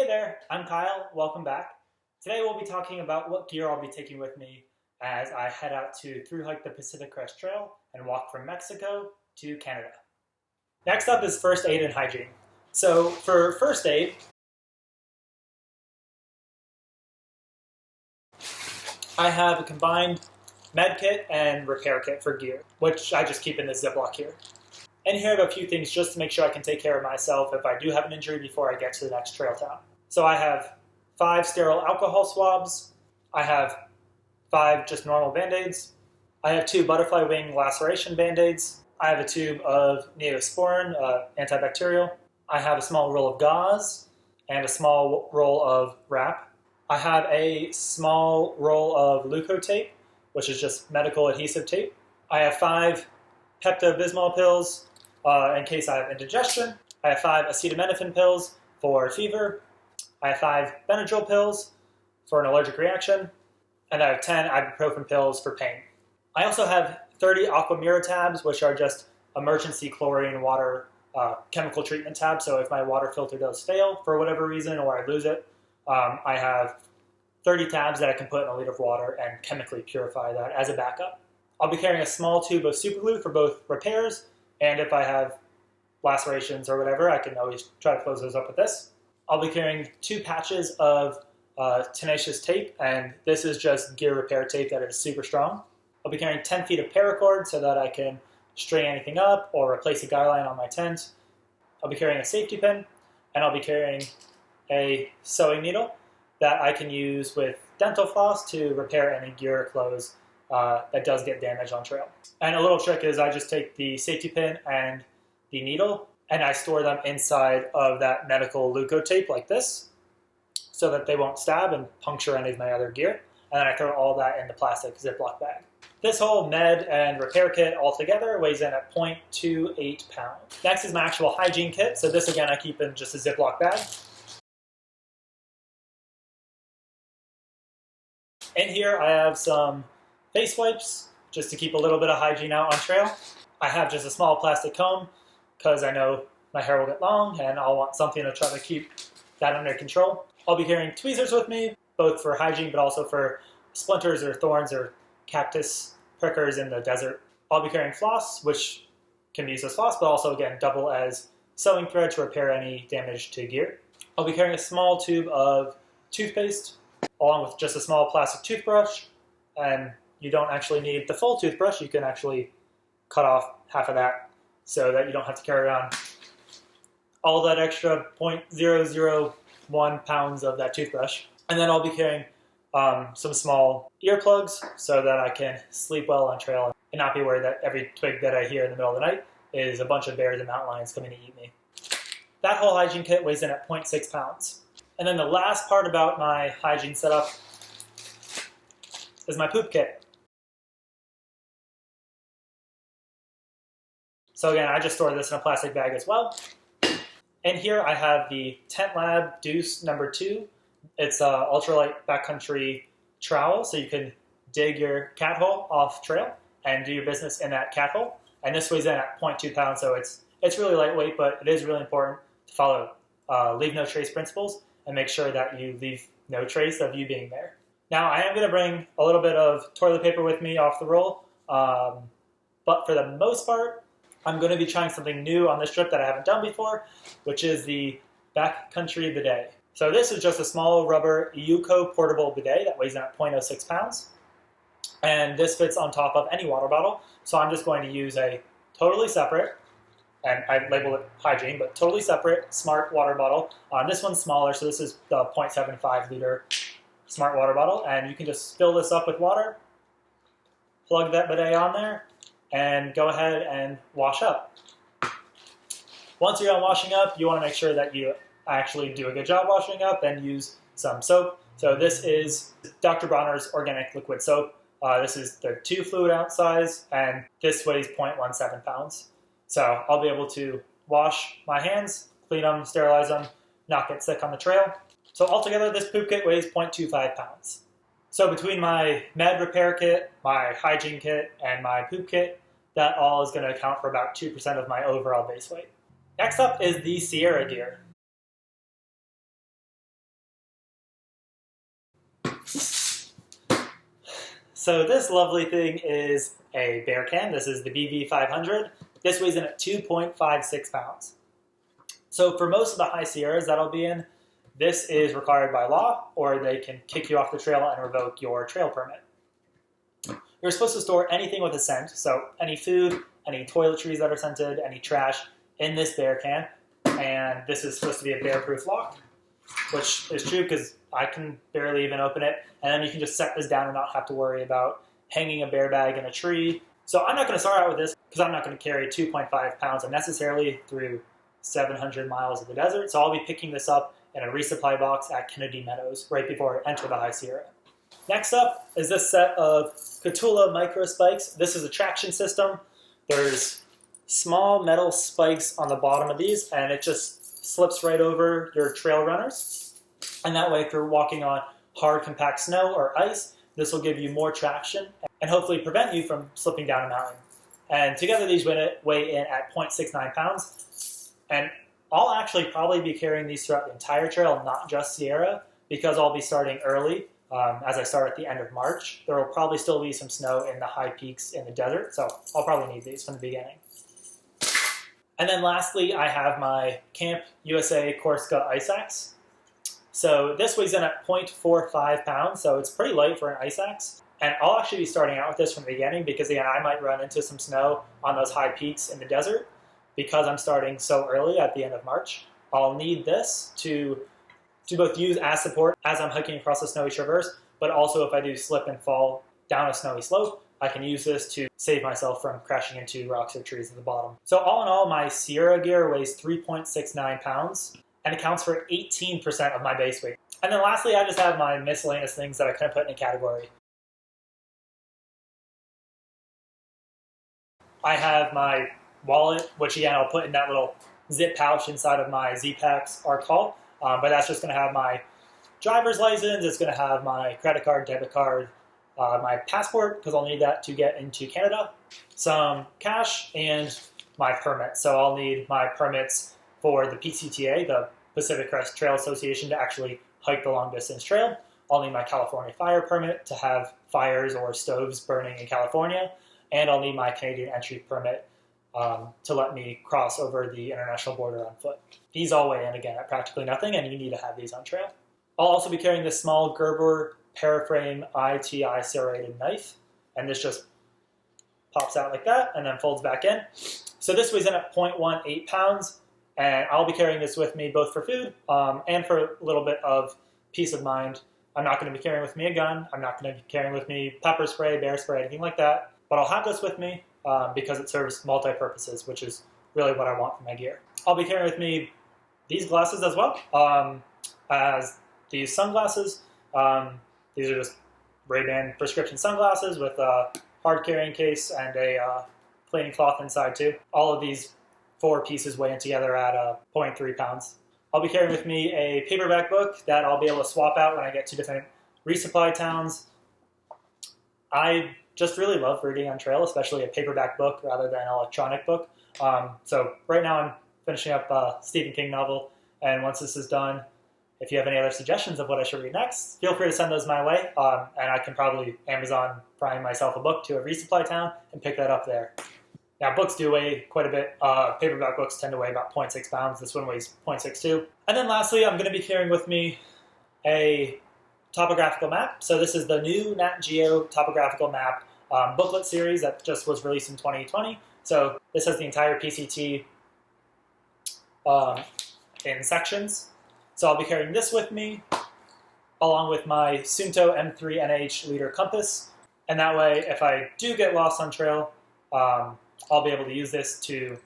Hey there, I'm Kyle, welcome back. Today we'll be talking about what gear I'll be taking with me as I head out to thru hike the Pacific Crest Trail and walk from Mexico to Canada. Next up is first aid and hygiene. So for first aid, I have a combined med kit and repair kit for gear, which I just keep in this Ziploc here. And here I have a few things just to make sure I can take care of myself if I do have an injury before I get to the next trail town. So I have 5 sterile alcohol swabs, I have 5 just normal Band-Aids, I have 2 butterfly wing laceration Band-Aids, I have a tube of Neosporin antibacterial, I have a small roll of gauze, and a small roll of wrap. I have a small roll of leukotape, which is just medical adhesive tape. I have 5 Pepto-Bismol pills in case I have indigestion. I have 5 acetaminophen pills for fever. I have 5 Benadryl pills for an allergic reaction. And I have 10 ibuprofen pills for pain. I also have 30 Aquamira tabs, which are just emergency chlorine water chemical treatment tabs. So if my water filter does fail for whatever reason or I lose it, I have 30 tabs that I can put in a liter of water and chemically purify that as a backup. I'll be carrying a small tube of super glue for both repairs, and if I have lacerations or whatever, I can always try to close those up with this. I'll be carrying 2 patches of tenacious tape, and this is just gear repair tape that is super strong. I'll be carrying 10 feet of paracord so that I can string anything up or replace a guy line on my tent. I'll be carrying a safety pin, and I'll be carrying a sewing needle that I can use with dental floss to repair any gear or clothes that does get damaged on trail. And a little trick is I just take the safety pin and the needle and I store them inside of that medical leukotape like this so that they won't stab and puncture any of my other gear. And then I throw all that in the plastic Ziploc bag. This whole med and repair kit altogether weighs in at 0.28 pounds. Next is my actual hygiene kit. So this again I keep in just a Ziploc bag. In here I have some face wipes, just to keep a little bit of hygiene out on trail. I have just a small plastic comb, because I know my hair will get long, and I'll want something to try to keep that under control. I'll be carrying tweezers with me, both for hygiene, but also for splinters or thorns or cactus prickers in the desert. I'll be carrying floss, which can be used as floss, but also, again, double as sewing thread to repair any damage to gear. I'll be carrying a small tube of toothpaste, along with just a small plastic toothbrush, and you don't actually need the full toothbrush. You can actually cut off half of that so that you don't have to carry around all that extra 0.001 pounds of that toothbrush. And then I'll be carrying some small earplugs so that I can sleep well on trail and not be worried that every twig that I hear in the middle of the night is a bunch of bears and mountain lions coming to eat me. That whole hygiene kit weighs in at 0.6 pounds. And then the last part about my hygiene setup is my poop kit. So again, I just store this in a plastic bag as well. And here I have the Tent Lab Deuce number 2. It's an ultralight backcountry trowel, so you can dig your cat hole off trail and do your business in that cat hole. And this weighs in at 0.2 pounds, so it's really lightweight, but it is really important to follow leave no trace principles and make sure that you leave no trace of you being there. Now, I am going to bring a little bit of toilet paper with me off the roll, but for the most part, I'm going to be trying something new on this trip that I haven't done before, which is the backcountry bidet. So this is just a small rubber Yuko portable bidet that weighs in at 0.06 pounds. And this fits on top of any water bottle. So I'm just going to use a totally separate, and I labeled it hygiene, but totally separate smart water bottle. This one's smaller, so this is the 0.75 liter smart water bottle. And you can just fill this up with water, plug that bidet on there, and go ahead and wash up. Once you're done washing up, you want to make sure that you actually do a good job washing up and use some soap. So this is Dr. Bronner's organic liquid soap. This is the 2 fluid ounce size, and this weighs 0.17 pounds. So I'll be able to wash my hands, clean them, sterilize them, not get sick on the trail. So altogether, this poop kit weighs 0.25 pounds. So between my med repair kit, my hygiene kit, and my poop kit, that all is going to account for about 2% of my overall base weight. Next up is the Sierra gear. So this lovely thing is a bear can. This is the BV500. This weighs in at 2.56 pounds. So for most of the high Sierras that I'll be in, this is required by law, or they can kick you off the trail and revoke your trail permit. You're supposed to store anything with a scent, so any food, any toiletries that are scented, any trash, in this bear can. And this is supposed to be a bear-proof lock, which is true because I can barely even open it. And then you can just set this down and not have to worry about hanging a bear bag in a tree. So I'm not going to start out with this because I'm not going to carry 2.5 pounds unnecessarily through 700 miles of the desert. So I'll be picking this up in a resupply box at Kennedy Meadows right before I enter the High Sierra. Next up is this set of Kahtoola Microspikes. This is a traction system. There's small metal spikes on the bottom of these, and it just slips right over your trail runners. And that way, if you're walking on hard, compact snow or ice, this will give you more traction and hopefully prevent you from slipping down a mountain. And together, these weigh in at 0.69 pounds. And I'll actually probably be carrying these throughout the entire trail, not just Sierra, because I'll be starting early. As I start at the end of March, there will probably still be some snow in the high peaks in the desert, so I'll probably need these from the beginning. And then lastly, I have my Camp USA Corsa Ice Axe. So this weighs in at 0.45 pounds, so it's pretty light for an ice axe. And I'll actually be starting out with this from the beginning because, again, I might run into some snow on those high peaks in the desert because I'm starting so early at the end of March. I'll need this to both use as support as I'm hiking across a snowy traverse, but also if I do slip and fall down a snowy slope, I can use this to save myself from crashing into rocks or trees at the bottom. So all in all, my Sierra gear weighs 3.69 pounds and accounts for 18% of my base weight. And then lastly, I just have my miscellaneous things that I couldn't put in a category. I have my wallet, which again, I'll put in that little zip pouch inside of my Z-Packs ARC haul. But that's just going to have my driver's license, it's going to have my credit card, debit card, my passport, because I'll need that to get into Canada, some cash, and my permit. So I'll need my permits for the PCTA, the Pacific Crest Trail Association, to actually hike the long distance trail. I'll need my California fire permit to have fires or stoves burning in California, and I'll need my Canadian entry permit to let me cross over the international border on foot. These all weigh in, again, at practically nothing, and you need to have these on trail. I'll also be carrying this small Gerber Paraframe ITI serrated knife, and this just pops out like that and then folds back in. So this weighs in at 0.18 pounds, and I'll be carrying this with me both for food and for a little bit of peace of mind. I'm not going to be carrying with me a gun. I'm not going to be carrying with me pepper spray, bear spray, anything like that, but I'll have this with me because it serves multi-purposes, which is really what I want for my gear. I'll be carrying with me these glasses as well, as these sunglasses. These are just Ray-Ban prescription sunglasses with a hard carrying case and a cleaning cloth inside too. All of these 4 pieces weigh in together at 0.3 pounds. I'll be carrying with me a paperback book that I'll be able to swap out when I get to different resupply towns. I just really love reading on trail, especially a paperback book rather than an electronic book. So right now I'm finishing up a Stephen King novel, and once this is done, if you have any other suggestions of what I should read next, feel free to send those my way, and I can probably Amazon Prime myself a book to a resupply town and pick that up there. Now, books do weigh quite a bit. Paperback books tend to weigh about 0.6 pounds. This one weighs 0.62. And then lastly, I'm going to be carrying with me a topographical map. So this is the new Nat Geo topographical map booklet series that just was released in 2020. So this has the entire PCT in sections. So I'll be carrying this with me, along with my Suunto M3NH liter compass. And that way, if I do get lost on trail, I'll be able to use this to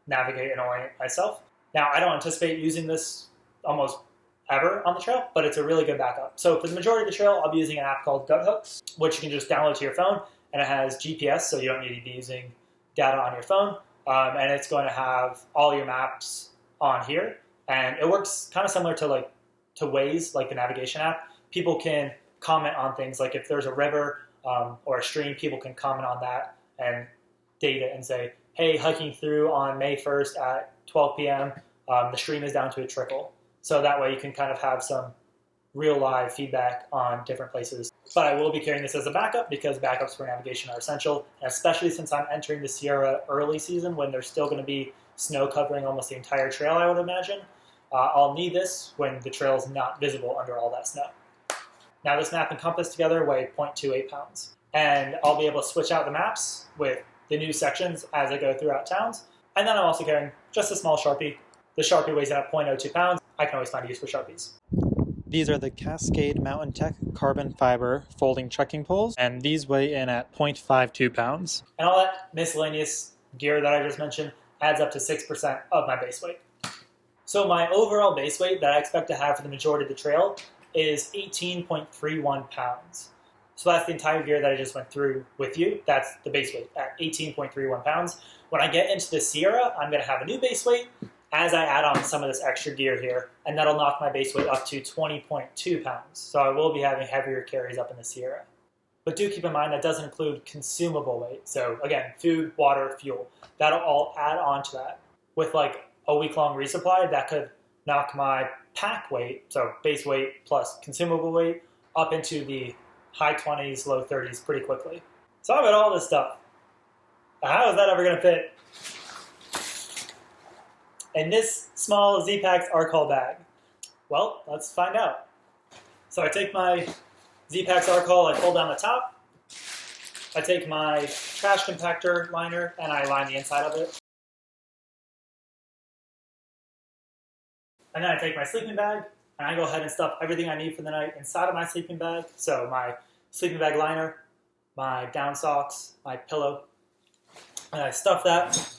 navigate and orient myself. Now, I don't anticipate using this almost ever on the trail, but it's a really good backup. So for the majority of the trail, I'll be using an app called Guthook, which you can just download to your phone, and it has GPS, so you don't need to be using data on your phone. And it's going to have all your maps on here. And it works kind of similar to Waze, like the navigation app. People can comment on things, like if there's a river or a stream, people can comment on that and date it and say, hey, hiking through on May 1st at 12 p.m., the stream is down to a trickle. So that way you can kind of have some real live feedback on different places. But I will be carrying this as a backup because backups for navigation are essential, and especially since I'm entering the Sierra early season when there's still going to be snow covering almost the entire trail, I would imagine. I'll need this when the trail is not visible under all that snow. Now this map and compass together weigh 0.28 pounds, and I'll be able to switch out the maps with the new sections as I go throughout towns. And then I'm also carrying just a small Sharpie. The Sharpie weighs in at 0.02 pounds. I can always find a use for Sharpies. These are the Cascade Mountain Tech carbon fiber folding trekking poles, and these weigh in at 0.52 pounds. And all that miscellaneous gear that I just mentioned adds up to 6% of my base weight. So my overall base weight that I expect to have for the majority of the trail is 18.31 pounds. So that's the entire gear that I just went through with you. That's the base weight at 18.31 pounds. When I get into the Sierra, I'm going to have a new base weight as I add on some of this extra gear here, and that'll knock my base weight up to 20.2 pounds. So I will be having heavier carries up in the Sierra. But do keep in mind that doesn't include consumable weight. So again, food, water, fuel. That'll all add on to that. With like a week-long resupply, that could knock my pack weight, so base weight plus consumable weight, up into the high 20s, low 30s pretty quickly. So I've got all this stuff. How is that ever going to fit in this small Z-Packs R-Call bag? Well, let's find out. So I take my Z-Packs R-Call, I pull down the top. I take my trash compactor liner and I line the inside of it. And then I take my sleeping bag and I go ahead and stuff everything I need for the night inside of my sleeping bag. So my sleeping bag liner, my down socks, my pillow, and I stuff that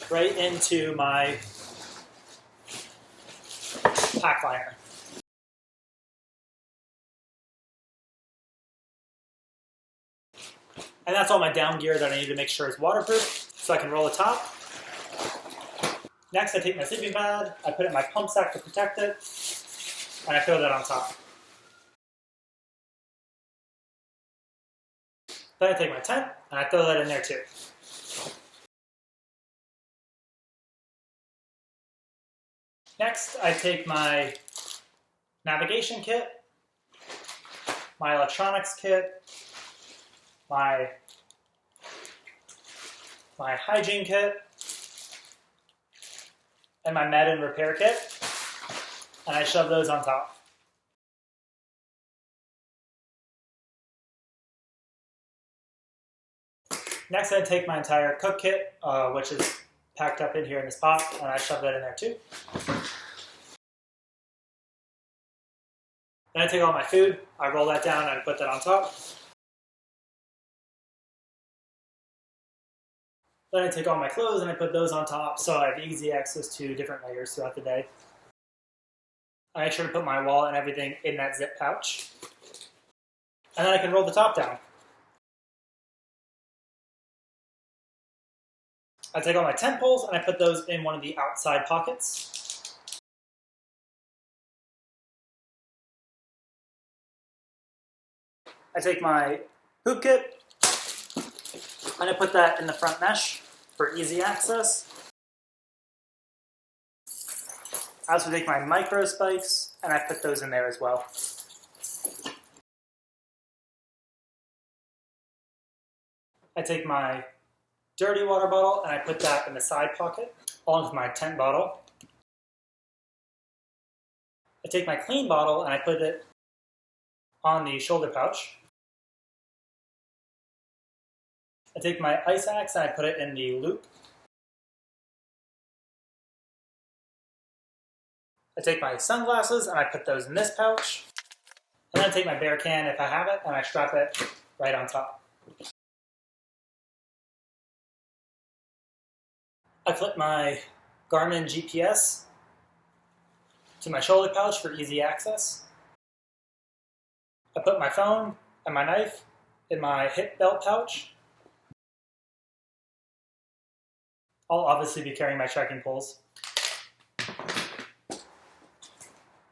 right into my pack liner. And that's all my down gear that I need to make sure is waterproof, so I can roll the top. Next, I take my sleeping bag, I put it in my pump sack to protect it, and I throw that on top. Then I take my tent, and I throw that in there too. Next, I take my navigation kit, my electronics kit, my hygiene kit, and my med and repair kit, and I shove those on top. Next, I take my entire cook kit, which is packed up in here in this pot, and I shove that in there too. Then I take all my food, I roll that down, and I put that on top. Then I take all my clothes and I put those on top so I have easy access to different layers throughout the day. I make sure to put my wallet and everything in that zip pouch. And then I can roll the top down. I take all my tent poles and I put those in one of the outside pockets. I take my hoop kit and I put that in the front mesh for easy access. I also take my Microspikes and I put those in there as well. I take my dirty water bottle and I put that in the side pocket, along with my tent bottle. I take my clean bottle and I put it on the shoulder pouch. I take my ice axe and I put it in the loop. I take my sunglasses and I put those in this pouch. And then I take my bear can if I have it and I strap it right on top. I clip my Garmin GPS to my shoulder pouch for easy access. I put my phone and my knife in my hip belt pouch. I'll obviously be carrying my trekking poles.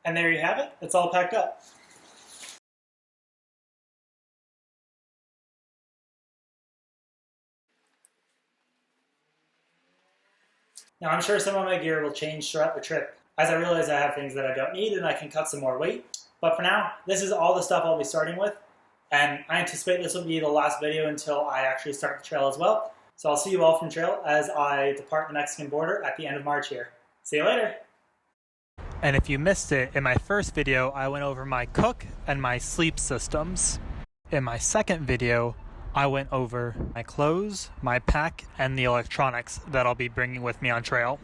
And there you have it. It's all packed up. Now I'm sure some of my gear will change throughout the trip. as I realize I have things that I don't need and I can cut some more weight. But for now, this is all the stuff I'll be starting with, and I anticipate this will be the last video until I actually start the trail as well. So I'll see you all from trail as I depart the Mexican border at the end of March here. See you later! And if you missed it, in my first video I went over my cook and my sleep systems. In my second video, I went over my clothes, my pack, and the electronics that I'll be bringing with me on trail.